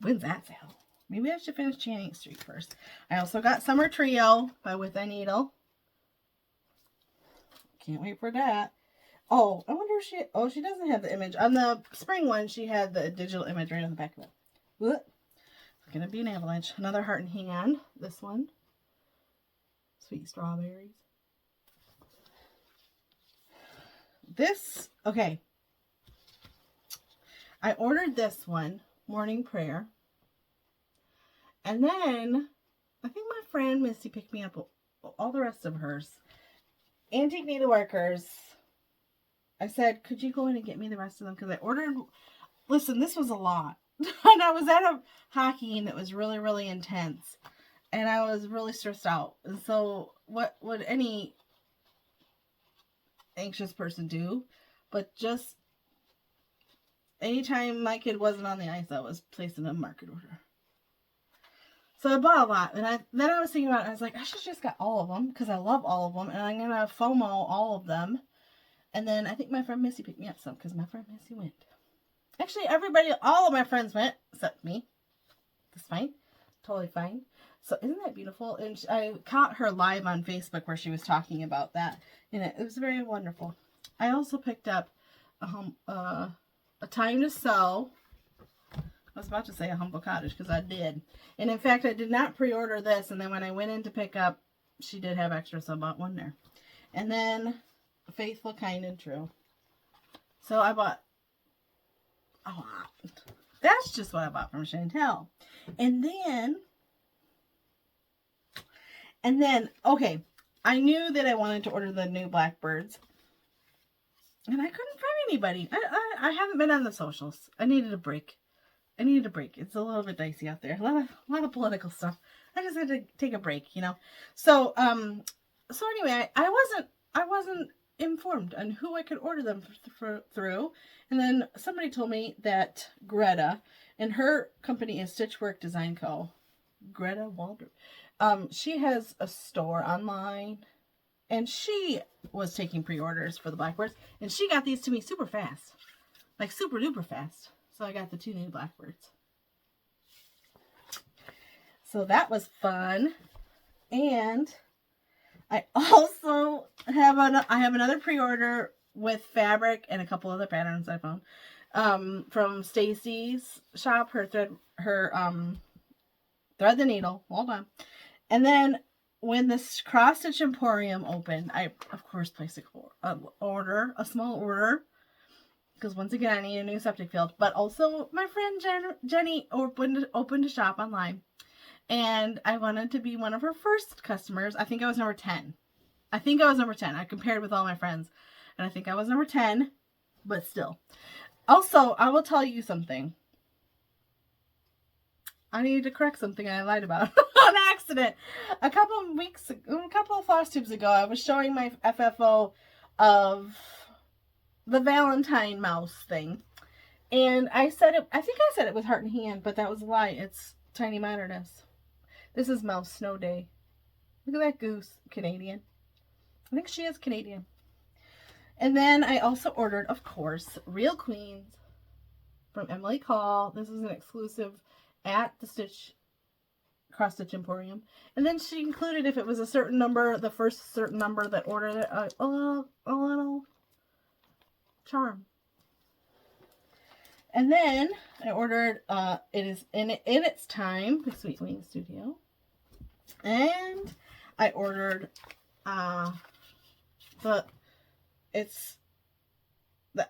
When's that sale? Maybe I should finish Channing Street first. I also got Summer Trio by With a Needle. Can't wait for that. Oh, I wonder if she doesn't have the image. On the spring one, she had the digital image right on the back of it. What? It's going to be an avalanche. Another Heart and Hand. This one. Sweet Strawberries. This, okay. I ordered this one, Morning Prayer. And then, I think my friend Misty picked me up all the rest of hers. Antique Needleworkers. I said, could you go in and get me the rest of them? Because I ordered, listen, this was a lot. And I was at a hockey that was really, really intense. And I was really stressed out. And so, what would any anxious person do? But just anytime my kid wasn't on the ice, I was placing a market order. So I bought a lot. And then I was thinking about it. I was like, I should just got all of them because I love all of them. And I'm going to FOMO all of them. And then I think my friend Missy picked me up some because my friend Missy went. Actually, all of my friends went except me. That's fine. Totally fine. So isn't that beautiful? And I caught her live on Facebook where she was talking about that. And it was very wonderful. I also picked up a time to sew. I was about to say a humble cottage because I did. And in fact, I did not pre-order this. And then when I went in to pick up, she did have extra, so I bought one there. And then Faithful, Kind, and True. So I bought a lot. That's just what I bought from Chantel. And then, okay, I knew that I wanted to order the new Blackbirds. And I couldn't find anybody. I haven't been on the socials. I needed a break. It's a little bit dicey out there. A lot of political stuff. I just had to take a break, you know. So anyway, I wasn't informed on who I could order them through. And then somebody told me that Greta, and her company is Stitchwork Design Co. Greta Waldrop. She has a store online, and she was taking pre-orders for the Blackbirds, and she got these to me super fast, like super duper fast. So I got the 2 new Blackbirds. So that was fun. And I also have another pre-order with fabric and a couple other patterns I found from Stacy's shop. Her Thread the Needle. Hold on. And then when this Cross Stitch Emporium opened, I of course placed a small order. Because once again, I need a new septic field. But also, my friend Jenny opened a shop online. And I wanted to be one of her first customers. I think I was number 10. I compared with all my friends. And I think I was number 10. But still. Also, I will tell you something. I needed to correct something I lied about on accident. A couple of Flosstubes ago, I was showing my FFO of the Valentine mouse thing. And I think I said it with heart and hand, but that was a lie. It's Tiny Moderness. This is Mouse Snow Day. Look at that goose. Canadian. I think she is Canadian. And then I also ordered, of course, Real Queens from Emily Call. This is an exclusive at the Cross Stitch Emporium. And then she included, if it was a certain number, the first certain number that ordered it, a little charm. And then I ordered it is in its time by Sweet Wing Studio, and I ordered the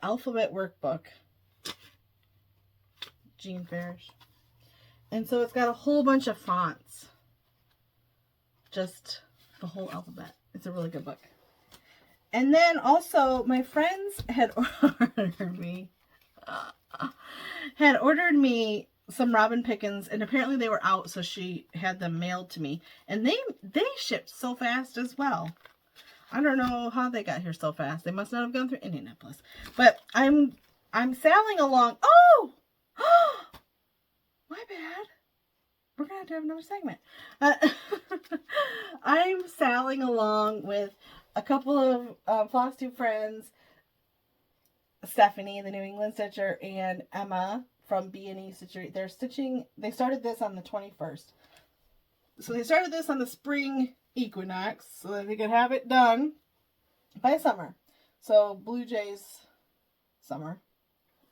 alphabet workbook, Jean Farish, and so it's got a whole bunch of fonts, just the whole alphabet. It's a really good book. And then also, my friends had ordered me some Robin Pickens, and apparently they were out, so she had them mailed to me. And they shipped so fast as well. I don't know how they got here so fast. They must not have gone through Indianapolis. But I'm sailing along. Oh! My bad. We're going to have another segment. I'm sailing along with a couple of Flosstube friends, Stephanie, the New England Stitcher, and Emma from B&E Stitchery. They started this on the 21st. So they started this on the spring equinox so that they could have it done by summer. So Blue Jays Summer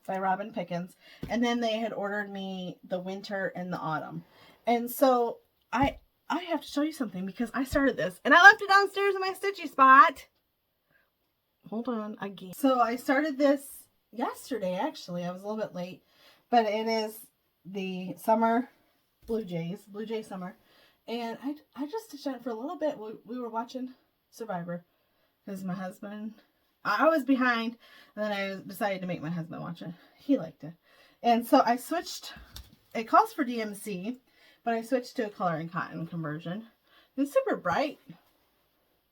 by Robin Pickens. And then they had ordered me the winter and the autumn. And so I have to show you something because I started this and I left it downstairs in my stitchy spot. Hold on again. So I started this yesterday, actually. I was a little bit late, but it is the summer Blue Jay Summer. And I just stitched on it for a little bit. We were watching Survivor because my husband, I was behind, and then I decided to make my husband watch it. He liked it. And so I switched. It calls for DMC, but I switched to a color and cotton conversion. It's super bright,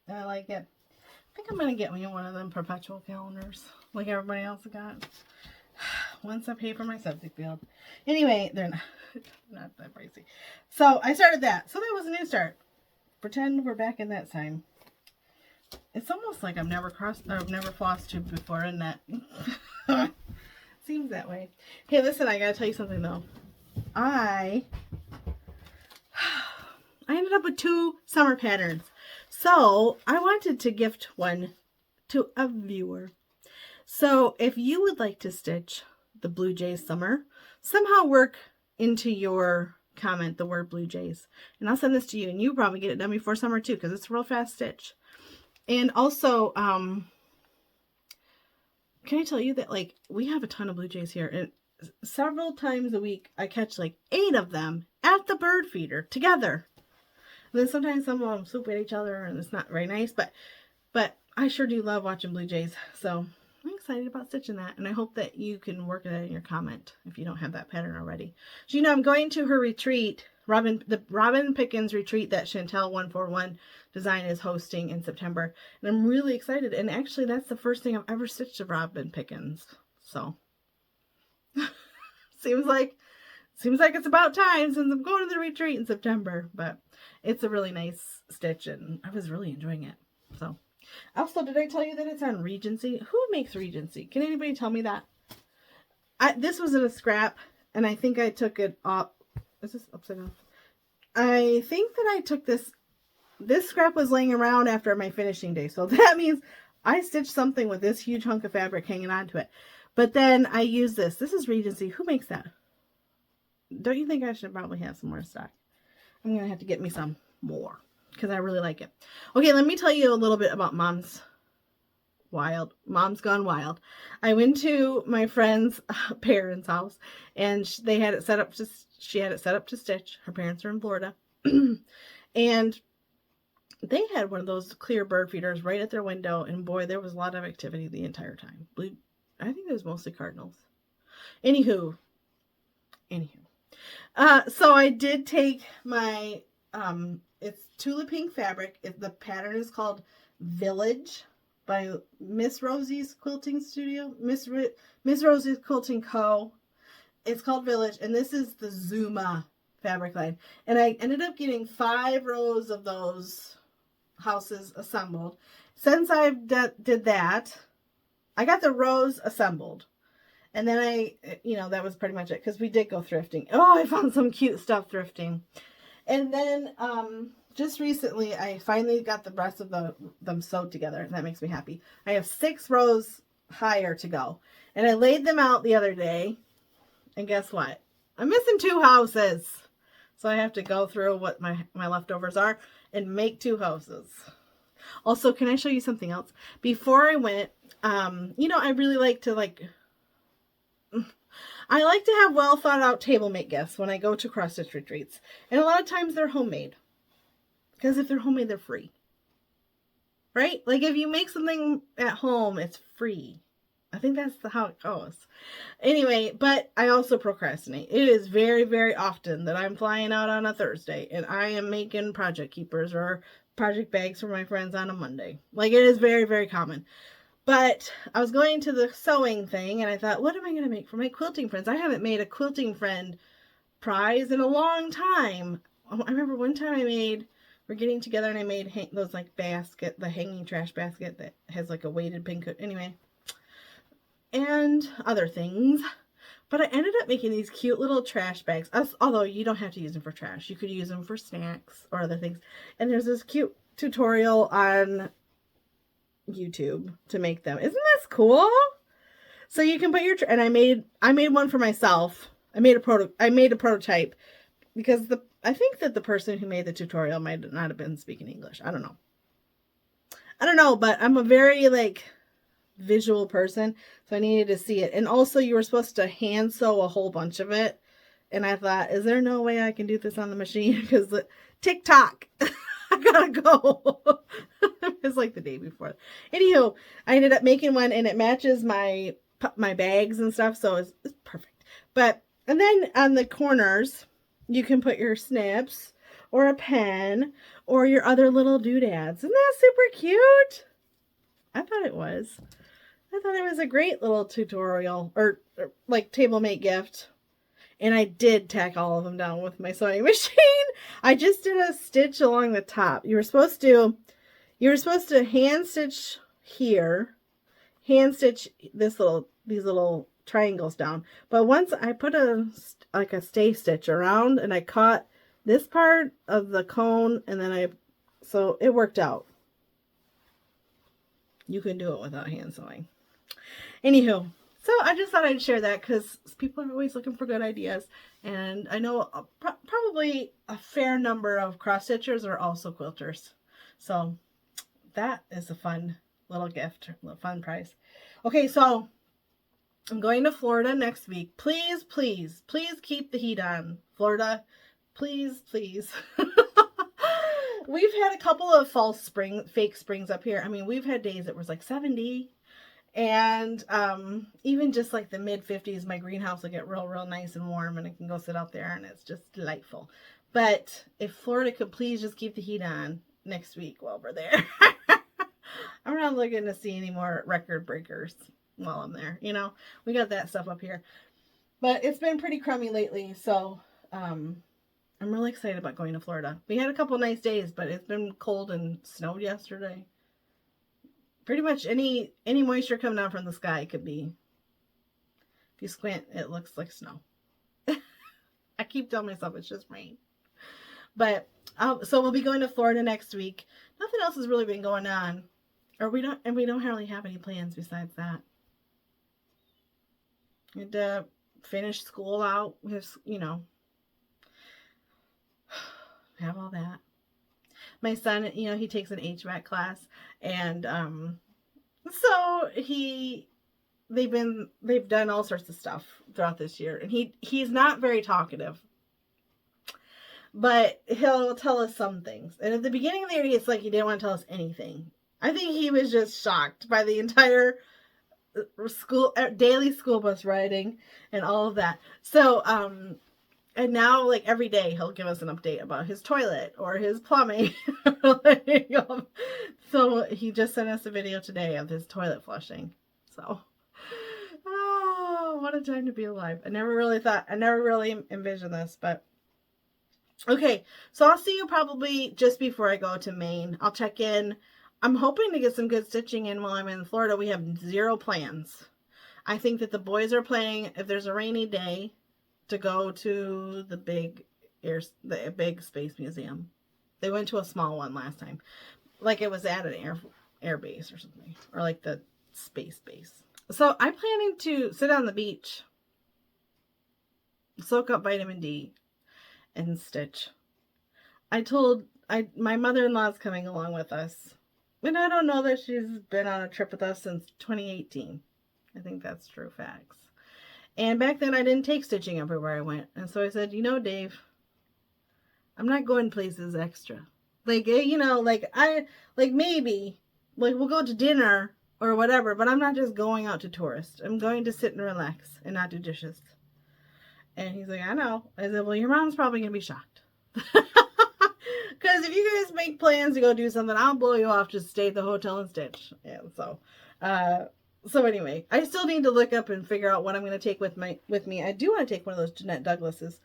and I like it. I think I'm going to get me one of them perpetual calendars like everybody else got. once I pay for my septic field. Anyway, they're not that pricey. So I started that. So that was a new start. Pretend we're back in that time. It's almost like I've never floss tubed before, isn't that? Seems that way. Hey, listen, I gotta tell you something though. I ended up with 2 summer patterns. So I wanted to gift one to a viewer. So if you would like to stitch the Blue Jays summer, somehow work into your comment the word Blue Jays. And I'll send this to you, and you probably get it done before summer too, because it's a real fast stitch. And also, can I tell you that, like, we have a ton of Blue Jays here, and several times a week I catch like 8 of them at the bird feeder together. And then sometimes some of them swoop at each other, and it's not very nice, but I sure do love watching Blue Jays. So I'm excited about stitching that, and I hope that you can work it in your comment if you don't have that pattern already. So, you know, I'm going to her retreat, the Robin Pickens retreat that Chantel 141 Design is hosting in September, and I'm really excited. And actually, that's the first thing I've ever stitched of Robin Pickens. So seems like it's about time, since I'm going to the retreat in September. But it's a really nice stitch, and I was really enjoying it. So, also, did I tell you that it's on Regency? Who makes Regency? Can anybody tell me that? This was in a scrap, and I think I took it off. Is this upside down? I think that I took this scrap was laying around after my finishing day. So that means I stitched something with this huge hunk of fabric hanging onto it. But then I use this. This is Regency. Who makes that? Don't you think I should probably have some more stock? I'm going to have to get me some more, because I really like it. Okay, let me tell you a little bit about Mom's Gone Wild. I went to my friend's parents' house, and they had it set up to, she had it set up to stitch. Her parents are in Florida. And they had one of those clear bird feeders right at their window, and boy, there was a lot of activity the entire time. I think it was mostly cardinals. Anywho. So I did take my, it's Tulip Pink fabric. The pattern is called Village by Miss Rosie's Quilting Studio. Miss Rosie's Quilting Co. It's called Village, and this is the Zuma fabric line. And I ended up getting 5 rows of those houses assembled. Since I did that, I got the rows assembled. And then that was pretty much it, because we did go thrifting. Oh, I found some cute stuff thrifting. And then just recently, I finally got the rest of them sewed together, and that makes me happy. I have 6 rows higher to go. And I laid them out the other day, and guess what? I'm missing 2 houses. So I have to go through what my leftovers are and make 2 houses. Also, can I show you something else? Before I went, I really like to have well thought out table mate gifts when I go to cross stitch retreats. And a lot of times they're homemade. Because if they're homemade, they're free. Right? Like if you make something at home, it's free. I think that's how it goes. Anyway, but I also procrastinate. It is very, very often that I'm flying out on a Thursday and I am making project keepers or project bags for my friends on a Monday. Like it is very, very common. But I was going to the sewing thing and I thought, what am I going to make for my quilting friends? I haven't made a quilting friend prize in a long time. I remember one time we're getting together and I made those like the hanging trash basket that has like a weighted pink, anyway, and other things. But I ended up making these cute little trash bags, although you don't have to use them for trash. You could use them for snacks or other things. And there's this cute tutorial on YouTube to make them. Isn't this cool? So you can put your, and I made one for myself. I made a prototype because I think that the person who made the tutorial might not have been speaking English. I don't know, but I'm a very visual person, so I needed to see it. And also you were supposed to hand sew a whole bunch of it, and I thought, is there no way I can do this on the machine? Because TikTok, I gotta go. It's like the day before. Anywho, I ended up making one, and it matches my bags and stuff, so it's perfect. And then on the corners you can put your snips or a pen or your other little doodads. Isn't that super cute? I thought it was. I thought it was a great little tutorial or like table mate gift. And I did tack all of them down with my sewing machine. I just did a stitch along the top. You were supposed to hand stitch here, hand stitch these little triangles down. But once I put a stay stitch around and I caught this part of the cone and then so it worked out. You can do it without hand sewing. Anywho, so I just thought I'd share that because people are always looking for good ideas. And I know probably a fair number of cross stitchers are also quilters. So that is a fun little gift, a fun prize. Okay, so I'm going to Florida next week. Please, please, please keep the heat on. Florida, please, please. We've had a couple of fake springs up here. I mean, we've had days that was like 70. And even just like the mid 50s, my greenhouse will get real nice and warm and I can go sit out there and it's just delightful. But if Florida could please just keep the heat on next week while we're there. I'm not looking to see any more record breakers while I'm there. You know, we got that stuff up here. But it's been pretty crummy lately, so I'm really excited about going to Florida. We had a couple nice days, but it's been cold and snowed yesterday. Pretty much any moisture coming down from the sky could be, if you squint, it looks like snow. I keep telling myself it's just rain. But, so we'll be going to Florida next week. Nothing else has really been going on. We don't hardly have any plans besides that. We had to finish school out. We have, have all that. My son, he takes an HVAC class, and so they've done all sorts of stuff throughout this year, and he's not very talkative, but he'll tell us some things. And at the beginning of the year, it's like he didn't want to tell us anything. I think he was just shocked by the entire daily school bus riding and all of that. So and now, like, every day he'll give us an update about his toilet or his plumbing. So he just sent us a video today of his toilet flushing. So, oh, what a time to be alive. I never really envisioned this, but okay. So I'll see you probably just before I go to Maine. I'll check in. I'm hoping to get some good stitching in while I'm in Florida. We have zero plans. I think that the boys are planning, if there's a rainy day, to go to the big space museum. They went to a small one last time. Like it was at an air base or something. Or like the space base. So I'm planning to sit on the beach, soak up vitamin D, and stitch. My mother-in-law's coming along with us. And I don't know that she's been on a trip with us since 2018. I think that's true facts. And back then I didn't take stitching everywhere I went. And so I said, Dave, I'm not going places extra. Like, maybe, we'll go to dinner or whatever, but I'm not just going out to tourist. I'm going to sit and relax and not do dishes. And he's like, I know. I said, well, your mom's probably going to be shocked. Because if you guys make plans to go do something, I'll blow you off, just stay at the hotel and stitch. Yeah, so anyway, I still need to look up and figure out what I'm going to take with me. I do want to take one of those Jeanette Douglases.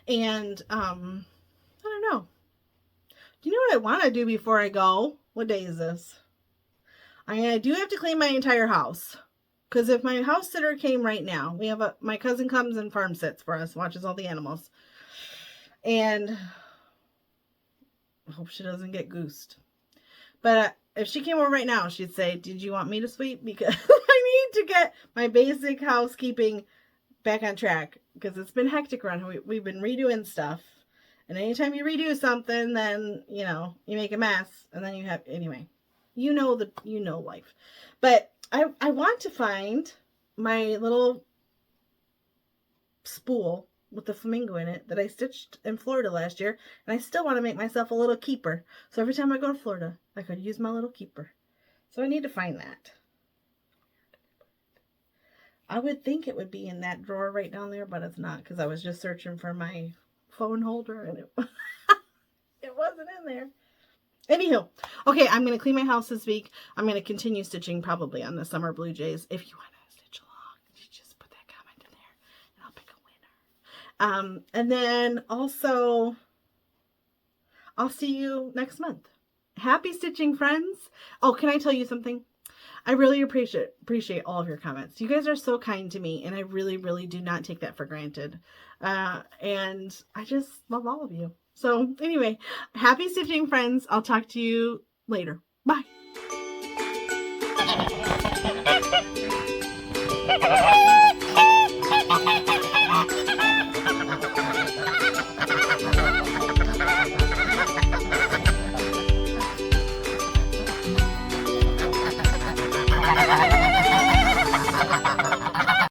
And, I don't know. Do you know what I want to do before I go? What day is this? I do have to clean my entire house. Because if my house sitter came right now, my cousin comes and farm sits for us, watches all the animals. And I hope she doesn't get goosed. But if she came over right now, she'd say, did you want me to sweep? Because I need to get my basic housekeeping back on track. Because it's been hectic around here. We've been redoing stuff. And anytime you redo something, then, you make a mess. And then anyway, life. But I want to find my little spool with the flamingo in it that I stitched in Florida last year. And I still want to make myself a little keeper. So every time I go to Florida, I could use my little keeper. So I need to find that. I would think it would be in that drawer right down there, but it's not, because I was just searching for my phone holder and it wasn't in there. Anywho, okay, I'm going to clean my house this week. I'm going to continue stitching probably on the Summer Blue Jays. If you want to stitch along, you just put that comment in there and I'll pick a winner. And then also, I'll see you next month. Happy stitching, friends. Oh, can I tell you something? I really appreciate all of your comments. You guys are so kind to me, and I really, really do not take that for granted. And I just love all of you. So anyway, happy stitching, friends. I'll talk to you later. Bye.